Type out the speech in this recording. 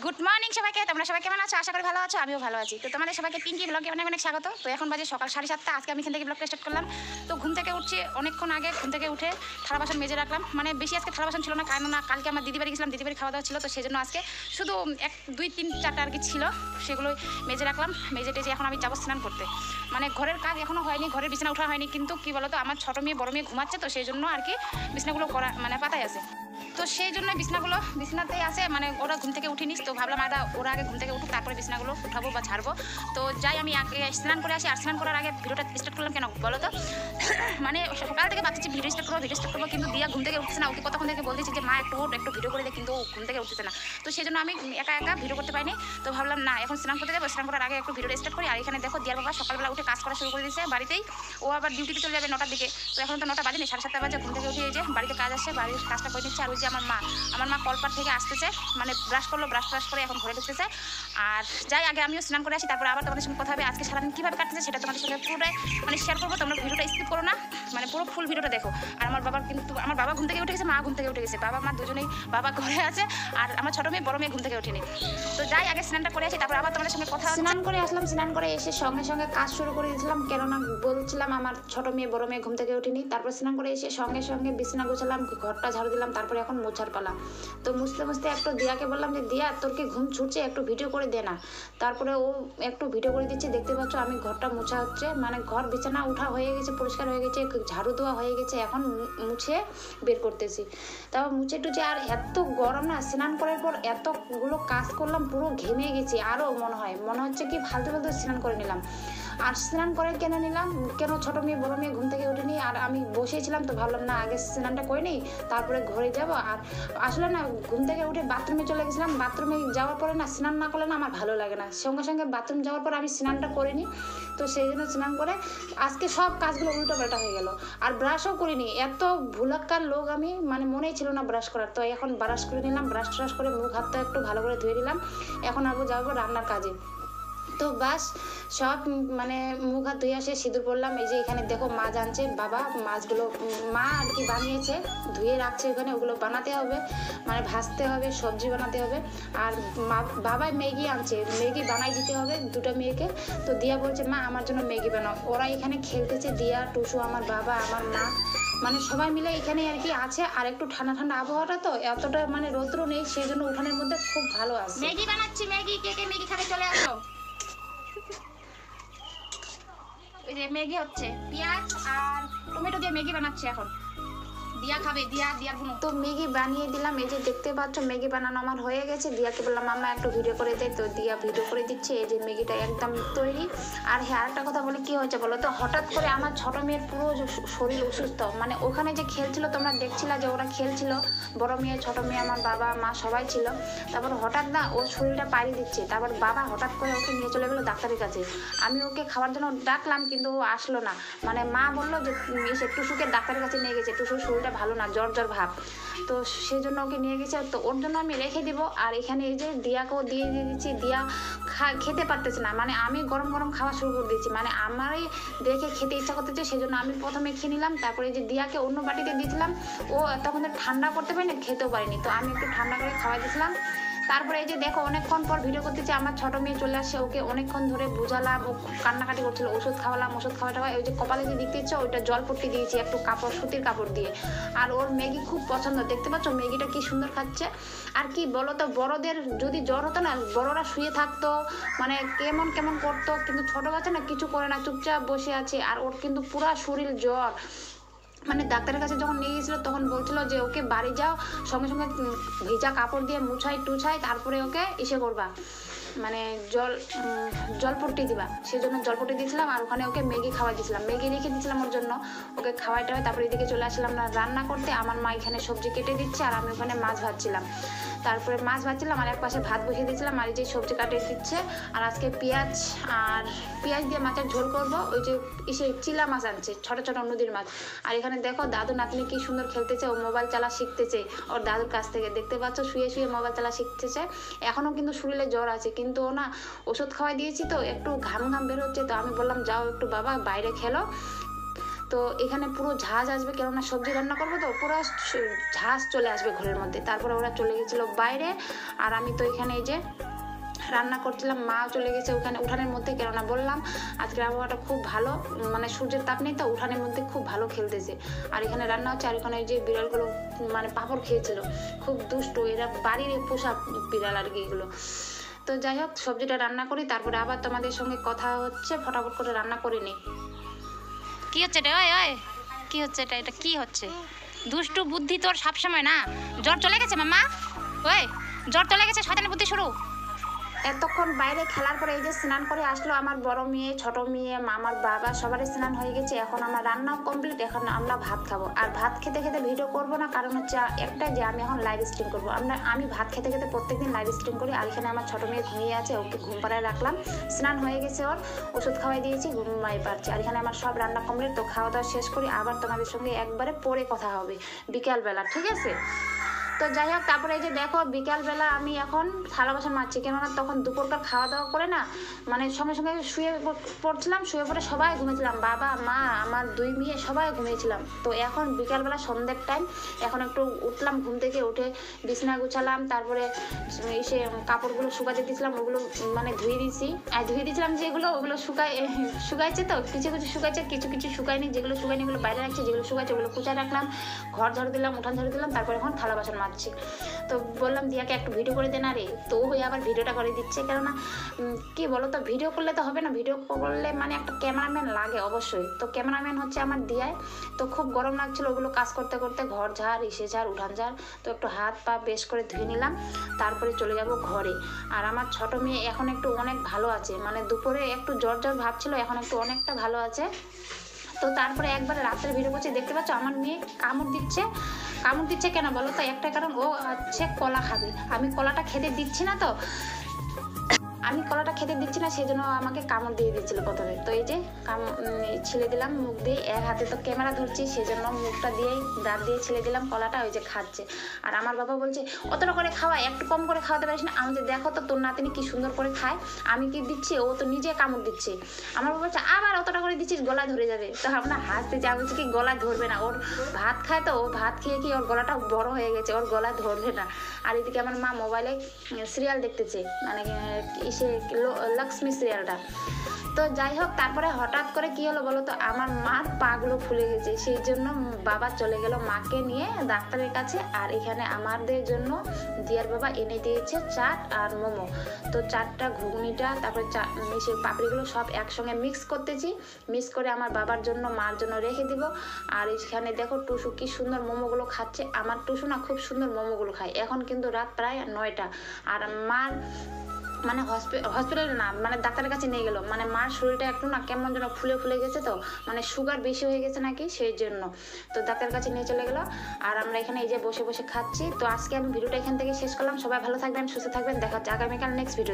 Good morning সবাইকে। তোমরা সবাই কেমন আছো? আশা করি ভালো আছো, আমিও ভালো আছি। তো তোমাদের সবাইকে পিঙ্কি ব্লগে অনেক অনেক স্বাগত। তো এখন বাজে সকাল 7:30। আজকে আমি এখান থেকে ব্লগটা স্টার্ট করলাম। তো ঘুম থেকে উঠছি অনেকক্ষণ আগে, ঘুম থেকে উঠে থালা বাসন মেজে রাখলাম। মানে বেশি আজকে থালা বাসন ছিল না, কারণ না কালকে আমার দিদি বাড়ি গেছিলাম, দিদি বাড়ি খাওয়া দাওয়া ছিল। তো সেই জন্য আজকে শুধু 1 2 3 4টা আর কি ছিল, সেগুলোই মেজে রাখলাম। মেজে টেজে এখন আমি যাবো স্নান করতে। মানে ঘরের কাজ এখনও হয়নি, ঘরের বিছানা ওঠা হয়নি, কিন্তু কি বলতো আমার ছোটো মেয়ে বড় মেয়ে ঘুমাচ্ছে, তো সেই জন্য আর কি বিছানাগুলো করা মানে পাতায় আছে। তো সেই জন্য বিছানাতেই আছে, মানে ওরা ঘুম থেকে উঠিনিস, তো ভাবলাম ওরা আগে ঘুম থেকে উঠুক, তারপরে বিছানাগুলো উঠাবো বা ছাড়বো। তো যাই আমি আগে স্নান করে আসি। আর স্নান করার আগে ভিডিওটা স্টার্ট করলাম কেন বলো তো? মানে সকাল থেকে বাচ্চা ভিডিও স্টার্ট করবো, কিন্তু দিয়া ঘুম থেকে উঠছে না। ওকে কতক্ষণ থেকে বলতেছি যে মা একটু ভিডিও করে দেয়, কিন্তু ও ঘুম থেকে উঠতেছে না। তো সেই জন্য আমি একা একা ভিডিও করতে পারিনি। তো ভাবলাম না, এখন স্নান করতে যাবো, স্নান করার আগে একটু ভিডিওটা স্টার্ট করি। আর এখানে দেখো দিয়ার বাবা সকালবেলা উঠে কাজ করা শুরু করে দিয়েছে বাড়িতেই। ও আবার ডিউটিতে চলে যাবে 9টার দিকে। তো এখন তো 9টা বাজেনি, 7:30 বাজে। ঘুম থেকে উঠে এই যে বাড়িতে কাজ আসছে, বাড়ির কাজটা করে নিচ্ছে। আর ওই যে আমার মা কলপার থেকে আসতেছে, মানে ব্রাশ করে এখন ঘরে ঢুকতেছে। আর যাই আগে আমিও স্নান করে আসি, তারপরে আবার তোমাদের সঙ্গে কথা হবে। আজকে সারাদিন কীভাবে কাটতেছে সেটা তোমাদের সঙ্গে পুরোটাই মানে শেয়ার করবো। তোমরা ভিডিওটা স্কিপ করো না, মানে পুরো ফুল ভিডিওটা দেখো। আর আমার বাবা ঘুম থেকে উঠে গেছে, মা ঘুম থেকে উঠে গেছে, বাবা মা দুজনেই, বাবা ঘরে আছে আর আমার ছোটো মেয়ে বড় মেয়ে ঘুম থেকে উঠেনি। তো যাই আগে স্নানটা করে আসি, তারপর আবার তোমাদের সঙ্গে কথা। স্নান করে আসলাম, স্নান করে এসে সঙ্গে সঙ্গে কাজ শুরু করে দিয়েছিলাম, কেননা বলছিলাম আমার ছোটো মেয়ে বড় মেয়ে ঘুম থেকে উঠেনি। তারপর স্নান করে এসে সঙ্গে সঙ্গে বিছানা গোছালাম, ঘরটা ঝাড়ু দিলাম। তারপরে এখন মোছার পালা। তো মুছতে মুছতে একটু দিয়াকে বললাম যে দিয়া তোর কি ঘুম ছুটছে, একটু ভিডিও করে দে না। তারপরে ও একটু ভিডিও করে দিচ্ছে। দেখতে পাচ্ছ আমি ঘরটা মোছা হচ্ছে, মানে ঘর বিছানা উঠা হয়ে গেছে, পরিষ্কার হয়ে গেছে, ঝাড়ু দেওয়া হয়ে গেছে, এখন মুছে বের করতেছি। তারপর মুছে টুছে, আর এত গরম না, স্নান করার পর এতগুলো কাজ করলাম, পুরো ঘেমে গেছি। আরও মনে হচ্ছে কি ফালতু স্নান করে নিলাম। আর স্নান করে কেন ছোটো মেয়ে বড়ো মেয়ে ঘুম থেকে উঠেনি, আর আমি বসেছিলাম। তো ভাবলাম না আগে স্নানটা করে নিই, তারপরে ঘরে যাব। আর আসলে না ঘুম থেকে উঠে বাথরুমে চলে গেছিলাম। বাথরুমে যাওয়ার পরে না স্নান না করলে না আমার ভালো লাগে না। সঙ্গে সঙ্গে বাথরুম যাওয়ার পর আমি স্নানটা করিনি। তো সেই জন্য স্নান করে আজকে সব কাজগুলো উল্টোপাল্টা হয়ে গেল। আর ব্রাশও করিনি, এত ভুলাক্কার লোক আমি, মানে মনেই ছিল না ব্রাশ করার। তো এখন ব্রাশ করে নিলাম, ব্রাশ করে মুখ হাতটা একটু ভালো করে ধুয়ে দিলাম। এখন যাবো রান্নার কাজে। তো বাস সব মানে মুখ হাত ধুয়ে আসে, সিঁদুর পরলাম। এই যে এখানে দেখো মাছ আনছে বাবা, মাছগুলো মা আর কি বানিয়েছে, ধুয়ে রাখছে এখানে। ওগুলো বানাতে হবে, মানে ভাজতে হবে, সবজি বানাতে হবে। আর বাবা ম্যাগি আনছে, ম্যাগি বানাই দিতে হবে দুটো মেয়েকে। তো দিয়া বলছে মা আমার জন্য ম্যাগি বানাও। ওরা এখানে খেলতেছে, দিয়া টুসু, আমার বাবা, আমার মা, মানে সবাই মিলে এখানে আর কি আছে। আর একটু ঠান্ডা ঠান্ডা আবহাওয়াটা, তো এতটা মানে রৌদ্র নেই, সেই জন্য উঠানের মধ্যে খুব ভালো আছে। ম্যাগি বানাচ্ছি, ম্যাগি কে কে ম্যাগি খাবে চলে আসো। ওই যে ম্যাগি হচ্ছে, পেঁয়াজ আর টমেটো দিয়ে ম্যাগি বানাচ্ছে এখন। দিয়া খাবে, দিয়ার বোন। তো ম্যাগি বানিয়ে দিলাম। এই যে দেখতে পাচ্ছ ম্যাগি বানানো আমার হয়ে গেছে। দিয়াকে বললাম মামা একটু ভিডিও করে দে, তো দিয়া ভিডিও করে দিচ্ছে। এই যে ম্যাগিটা একদম তৈরি। আর হ্যাঁ আরেকটা কথা বলে কি হয়েছে বলো তো, হঠাৎ করে আমার ছোটো মেয়ের পুরো শরীর অসুস্থ। মানে ওখানে যে খেলছিল, তোমরা দেখছিলা যে ওরা খেলছিল, বড় মেয়ে ছোটো মেয়ে, আমার বাবা মা সবাই ছিল। তারপর হঠাৎ না ওর শরীরটা পাড়ি দিচ্ছে। তারপর বাবা হঠাৎ করে ওকে নিয়ে চলে গেলো ডাক্তারের কাছে। আমি ওকে খাওয়ার জন্য ডাকলাম, কিন্তু ও আসলো না। মানে মা বললো যে এসে টুসুকে ডাক্তারের কাছে নিয়ে গেছে, টুসুর শরীরটা ভালো না, জ্বর ভাব। তো সেই জন্য ওকে নিয়ে গেছে। তো ওর জন্য আমি রেখে দিব। আর এখানে এই যে দিয়াকেও দিয়ে দিচ্ছি। দিয়া খেতে পারতেছে না, মানে আমি গরম গরম খাওয়া শুরু করে দিয়েছি, মানে আমারই দেখে খেতে ইচ্ছা করতেছে, সেই জন্য আমি প্রথমে খেয়ে নিলাম। তারপরে যে দিয়াকে অন্য বাটিতে দিয়েছিলাম, ও তখন ঠান্ডা করতে পারিনি, খেতেও পারিনি। তো আমি একটু ঠান্ডা করে খাওয়াই দিয়েছিলাম। তারপরে এই যে দেখো অনেকক্ষণ পর ভিডিও করতেছি, আমার ছোটো মেয়ে চলে আসছে। ওকে অনেকক্ষণ ধরে বুঝালাম, ও কান্নাকাটি করছিল, ওষুধ খাওয়ালাম, ওষুধ খাওয়াটা ওই যে কপালে যে দেখতে ইচ্ছে, ওইটা জল পট্টি দিয়েছি একটু কাপড়, সুতির কাপড় দিয়ে। আর ওর ম্যাগি খুব পছন্দ, দেখতে পাচ্ছ ম্যাগিটা কি সুন্দর খাচ্ছে। আর কি বলো তো, বড়দের যদি জ্বর হতো না, বড়রা শুয়ে থাকতো, মানে কেমন কেমন করতো, কিন্তু ছোটো বাচ্চা না কিছু করে না, চুপচাপ বসে আছে। আর ওর কিন্তু পুরা শরীর জ্বর। মানে ডাক্তারের কাছে যখন নিয়ে গেছিলো তখন বলছিল যে ওকে বাড়ি যাও, সঙ্গে সঙ্গে ভেজা কাপড় দিয়ে মুছাই তারপরে ওকে করবা, মানে জলপট্টি দিবা। সেই জন্য জলপট্টি দিয়েছিলাম। আর ওখানে ওকে ম্যাগি খাওয়াই দিয়েছিলাম, ম্যাগি রেখে দিয়েছিলাম ওর জন্য, ওকে খাওয়াইটা হয়। তারপরে এদিকে চলে আসলাম না রান্না করতে। আমার মা এখানে সবজি কেটে দিচ্ছে, আর আমি ওখানে মাছ ভাজছিলাম। তারপরে মাছ ভাজছিলাম, আর এক পাশে ভাত বসিয়ে দিয়েছিলাম। আর এই যে সবজি কাটে দিচ্ছে। আর আজকে পেঁয়াজ দিয়ে মাছের ঝোল করবো। ওই যে চিলা মাছ আনছে, ছোটো ছোটো নদীর মাছ। আর এখানে দেখো দাদু নাতনি কি সুন্দর খেলতেছে, ও মোবাইল চালা শিখতেছে ওর দাদুর কাছ থেকে। দেখতে পাচ্ছ শুয়ে শুয়ে মোবাইল চালা শিখতেছে। এখনও কিন্তু শরীরে জ্বর আছে, কিন্তু ও না ওষুধ খাওয়াই দিয়েছি, তো একটু ঘাম বের হচ্ছে। তো আমি বললাম যাও একটু বাবা বাইরে খেলো। তো এখানে পুরো ঝাঁজ আসবে, কেননা সবজি রান্না করবো তো পুরো ঝাঁজ চলে আসবে ঘরের মধ্যে। তারপরে ওরা চলে গেছিলো বাইরে, আর আমি তো এখানে এই যে রান্না করছিলাম, মাও চলে গেছে ওখানে উঠানের মধ্যে, কেননা বললাম আজকের আবহাওয়াটা খুব ভালো, মানে সূর্যের তাপ নেই তো উঠানের মধ্যে খুব ভালো খেলতেছে। আর এখানে রান্না হচ্ছে, আর এখানে যে বিড়ালগুলো মানে পাঁপড় খেয়েছিল, খুব দুষ্ট, এরা বাড়ির পোষা বিড়াল আর কি এগুলো। তো যাই হোক, সবজিটা রান্না করি, তারপরে আবার তোমাদের সঙ্গে কথা হচ্ছে, ফটাফট করে রান্না করে নিই। কি হচ্ছে রে? ওই ওই কি হচ্ছে এটা? এটা কি হচ্ছে? দুষ্টু বুদ্ধি তোর সবসময় না। জ্বর চলে গেছে মাম্মা? ওই জ্বর চলে গেছে, শয়তানি বুদ্ধি শুরু। এতক্ষণ বাইরে খেলার পরে এই যে স্নান করে আসলো আমার বড় মেয়ে, ছোট মেয়ে, আমার বাবা, সবারই স্নান হয়ে গেছে। এখন আমার রান্নাও কমপ্লিট, এখন আমরা ভাত খাবো। আর ভাত খেতে খেতে ভিডিও করব না, কারণ হচ্ছে একটাই যে আমি এখন লাইভ স্ট্রিম করবো। আমি ভাত খেতে খেতে প্রত্যেকদিন লাইভ স্ট্রিম করি। আর এখানে আমার ছোট মেয়ে ঘুমিয়ে আছে, ওকে ঘুম পাড়ায় রাখলাম, স্নান হয়ে গেছে, ওর ওষুধ খাওয়াই দিয়েছি, ঘুমাই পারছে। আর এখানে আমার সব রান্না কমপ্লিট। তো খাওয়া দাওয়া শেষ করি, আবার তোমাদের সঙ্গে একবারে পরে কথা হবে বিকালবেলা, ঠিক আছে? তো যাই হোক, তারপরে এই যে দেখো বিকালবেলা আমি এখন থালা বাসন মাজছি, কেননা তখন দুপুরকার খাওয়া দাওয়া করে না, মানে সঙ্গে সঙ্গে শুয়ে পড়ছিলাম, শুয়ে পড়ে সবাই ঘুমিয়েছিলাম, বাবা মা আমার দুই মেয়ে সবাই ঘুমিয়েছিলাম। তো এখন বিকালবেলা সন্ধ্যের টাইম, এখন একটু উঠলাম ঘুম থেকে, উঠে বিছানা গুছালাম, তারপরে এসে কাপড়গুলো শুকাতে দিয়েছিলাম, ওগুলো মানে ধুয়ে দিয়েছি। আর ধুয়ে দিয়েছিলাম যেগুলো, ওগুলো শুকাইছে, তো কিছু কিছু শুকাইছে, কিছু কিছু শুকায়নি, যেগুলো শুকায়নি ওগুলো বাইরে রাখছি, যেগুলো শুকাইছে ওগুলো কুচায় রাখলাম, ঘর ঝাড়ু দিলাম, উঠান ঝাড়ু দিলাম, তারপর এখন থালা বাসন মাজছি। তো বললাম দিয়াকে একটু ভিডিও করে দে না রে, তো হয়ে আবার ভিডিওটা করে দিচ্ছে, কেননা কি বলো তো, ভিডিও করলে তো হবে না, ভিডিও করলে মানে একটা ক্যামেরাম্যান লাগে অবশ্যই। তো ক্যামেরাম্যান হচ্ছে আমার দিয়ায়। তো খুব গরম লাগছিল ওগুলো কাজ করতে করতে, ঘর ঝাড়, ইসে ঝাড়, উঠান ঝাড়। তো একটু হাত পা বেশ করে ধুয়ে নিলাম, তারপরে চলে যাব ঘরে। আর আমার ছোট মেয়ে এখন একটু অনেক ভালো আছে, মানে দুপুরে একটু জ্বর জ্বর ভাবছিল, এখন একটু অনেকটা ভালো আছে। তো তারপরে একবারে রাত্রে ভিডিও করছি, দেখতে পাচ্ছ আমার মেয়ে কামড় দিচ্ছে কেন বলো তো? একটা কারণ, ও হচ্ছে কলা খাবে, আমি কলাটা খেতে দিচ্ছি না, তো আমি কলাটা খেতে দিচ্ছি না, সেই জন্য আমাকে কামড় দিয়ে দিচ্ছিল প্রথমে। তো এই যে ছিলে দিলাম মুখ দিয়ে, এক হাতে তো ক্যামেরা ধরছি, সেই জন্য মুখটা দিয়েই দাঁত দিয়ে ছিলে দিলাম কলাটা, ওই যে খাচ্ছে। আর আমার বাবা বলছে অতটা করে খাওয়া, একটু কম করে খাওয়াতে পারিস না? আমি যে দেখো তো তোর নাতিনি কি সুন্দর করে খায়, আমি কি দিচ্ছি, ও তো নিজে কামড় দিচ্ছে। আমার বাবা বলছে আবার অতটা করে দিচ্ছিস, গলায় ধরে যাবে। তো আমরা হাসতেছি, আমি বলছি কি গলায় ধরবে না, ওর ভাত খায় তো, ও ভাত খেয়ে কি ওর গলাটা বড় হয়ে গেছে, ওর গলায় ধরবে না। আর এদিকে আমার মা মোবাইলে সিরিয়াল দেখতেছে, মানে সে লক্ষ্মী সিরিয়ালটা। তো যাই হোক, তারপরে হঠাৎ করে কি হলো বলো তো, আমার মার পাগুলো ফুলে গেছে, সেই জন্য বাবা চলে গেল মাকে নিয়ে ডাক্তারের কাছে। আর এখানে আমাদের জন্য দিয়ার বাবা এনে দিয়েছে চাট আর মোমো। তো চাটটা, ঘুগনিটা, তারপরে সে পাপড়িগুলো সব একসঙ্গে মিক্স করতেছি, মিক্স করে আমার বাবার জন্য মার জন্য রেখে দিব। আর এখানে দেখো টুসু কি সুন্দর মোমোগুলো খাচ্ছে, আমার টুসু না খুব সুন্দর মোমোগুলো খায়। এখন কিন্তু রাত প্রায় 9টা, আর মার মানে হসপিটালে না, মানে ডাক্তারের কাছে নিয়ে গেল, মানে মার শরীরটা একটু না কেমন যেন ফুলে গেছে, তো মানে সুগার বেশি হয়ে গেছে নাকি, সেই জন্য। তো ডাক্তারের কাছে নিয়ে চলে গেল, আর আমরা এখানে এই যে বসে বসে খাচ্ছি। তো আজকে আমি ভিডিওটা এখান থেকে শেষ করলাম। সবাই ভালো থাকবেন, সুস্থ থাকবেন, দেখা হচ্ছে আগামীকাল নেক্সট ভিডিও।